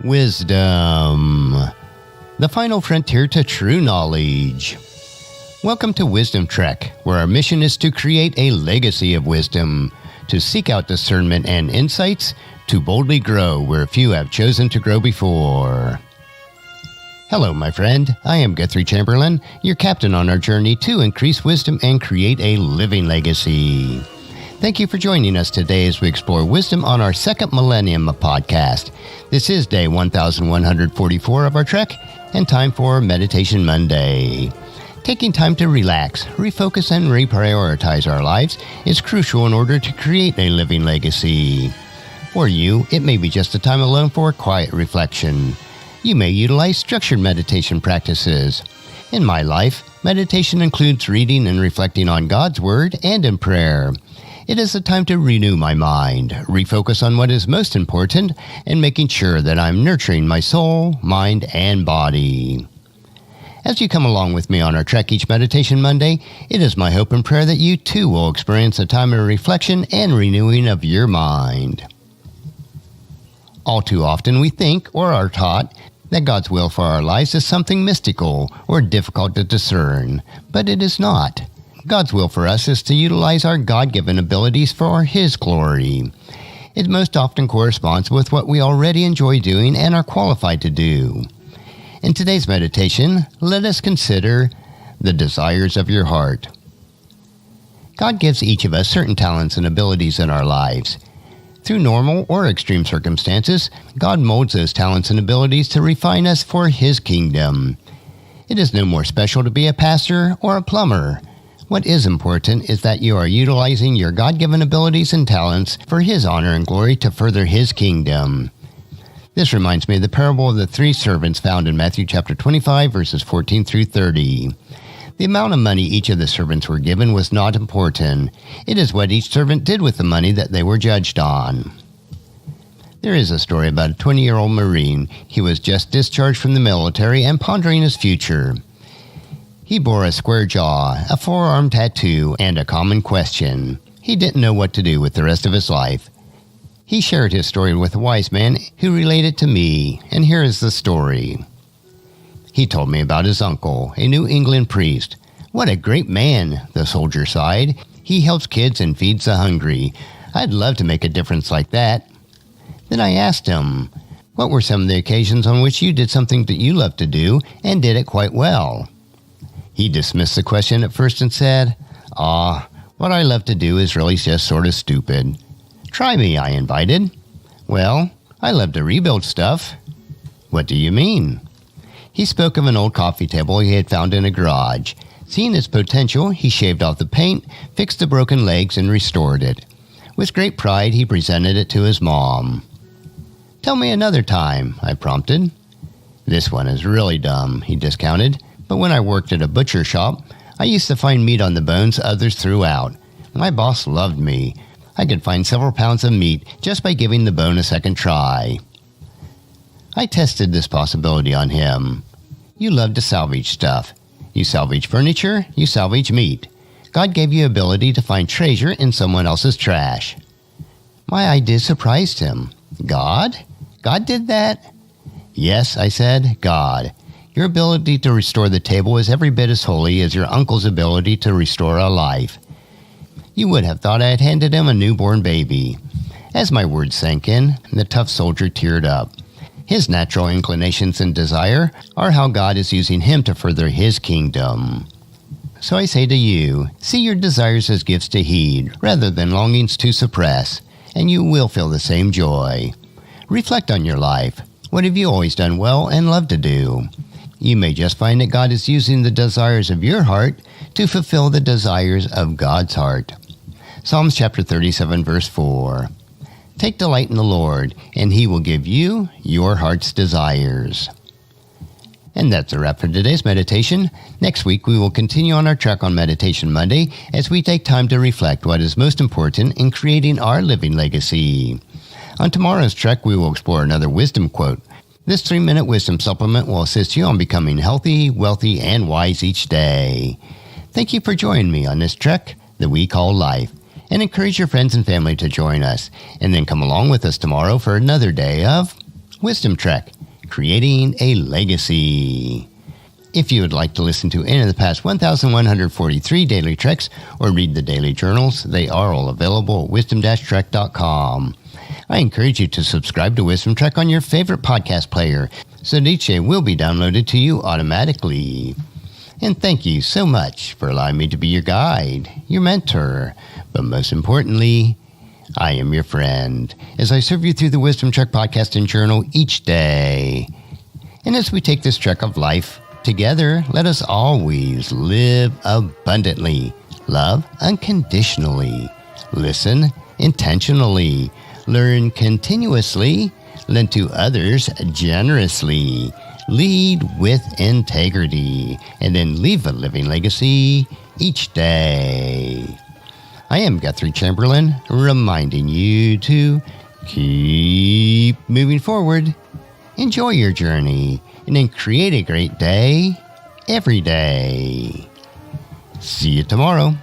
Wisdom, the final frontier to true knowledge. Welcome to Wisdom Trek, where our mission is to create a legacy of wisdom, to seek out discernment and insights, to boldly grow where few have chosen to grow before. Hello, my friend. I am Guthrie Chamberlain, your captain on our journey to increase wisdom and create a living legacy. Thank you for joining us today as we explore wisdom on our second millennium podcast. This is day 1144 of our trek, and time for Meditation Monday. Taking time to relax, refocus, and reprioritize our lives is crucial in order to create a living legacy. For you, it may be just a time alone for quiet reflection. You may utilize structured meditation practices. In my life, meditation includes reading and reflecting on God's Word and in prayer. It is a time to renew my mind, refocus on what is most important, and making sure that I'm nurturing my soul, mind, and body. As you come along with me on our trek each Meditation Monday, it is my hope and prayer that you too will experience a time of reflection and renewing of your mind. All too often we think or are taught that God's will for our lives is something mystical or difficult to discern, but it is not. God's will for us is to utilize our God-given abilities for His glory. It most often corresponds with what we already enjoy doing and are qualified to do. In today's meditation, let us consider the desires of your heart. God gives each of us certain talents and abilities in our lives. Through normal or extreme circumstances, God molds those talents and abilities to refine us for His kingdom. It is no more special to be a pastor or a plumber. What is important is that you are utilizing your God-given abilities and talents for His honor and glory to further His kingdom. This reminds me of the parable of the three servants found in Matthew chapter 25, verses 14 through 30. The amount of money each of the servants were given was not important. It is what each servant did with the money that they were judged on. There is a story about a 20-year-old Marine. He was just discharged from the military and pondering his future. He bore a square jaw, a forearm tattoo, and a common question. He didn't know what to do with the rest of his life. He shared his story with a wise man who related to me, and here is the story. He told me about his uncle, a New England priest. "What a great man," the soldier sighed. "He helps kids and feeds the hungry. I'd love to make a difference like that." Then I asked him, "What were some of the occasions on which you did something that you loved to do and did it quite well?" He dismissed the question at first and said, "What I love to do is really just sort of stupid." "Try me," I invited. "Well, I love to rebuild stuff." "What do you mean?" He spoke of an old coffee table he had found in a garage. Seeing its potential, he shaved off the paint, fixed the broken legs, and restored it. With great pride, he presented it to his mom. "Tell me another time," I prompted. "This one is really dumb," he discounted. "But when I worked at a butcher shop, I used to find meat on the bones others threw out. My boss loved me. I could find several pounds of meat just by giving the bone a second try." I tested this possibility on him. You love to salvage stuff. You salvage furniture, you salvage meat. God gave you ability to find treasure in someone else's trash. My idea surprised him. God? God did that? "Yes," I said, "God. Your ability to restore the table is every bit as holy as your uncle's ability to restore a life." You would have thought I had handed him a newborn baby. As my words sank in, the tough soldier teared up. His natural inclinations and desire are how God is using him to further His kingdom. So I say to you, see your desires as gifts to heed, rather than longings to suppress, and you will feel the same joy. Reflect on your life. What have you always done well and loved to do? You may just find that God is using the desires of your heart to fulfill the desires of God's heart. Psalms chapter 37, verse 4. Take delight in the Lord, and He will give you your heart's desires. And that's a wrap for today's meditation. Next week, we will continue on our trek on Meditation Monday as we take time to reflect what is most important in creating our living legacy. On tomorrow's trek, we will explore another wisdom quote. This 3-minute wisdom supplement will assist you on becoming healthy, wealthy, and wise each day. Thank you for joining me on this trek that we call life, and encourage your friends and family to join us, and then come along with us tomorrow for another day of Wisdom Trek, Creating a Legacy. If you would like to listen to any of the past 1,143 daily treks or read the daily journals, they are all available at wisdom-trek.com. I encourage you to subscribe to Wisdom Trek on your favorite podcast player so that each day will be downloaded to you automatically. And thank you so much for allowing me to be your guide, your mentor, but most importantly, I am your friend as I serve you through the Wisdom Trek podcast and journal each day. And as we take this trek of life together, let us always live abundantly, love unconditionally, listen intentionally, learn continuously, lend to others generously, lead with integrity, and then leave a living legacy each day. I am Guthrie Chamberlain, reminding you to keep moving forward, enjoy your journey, and then create a great day every day. See you tomorrow.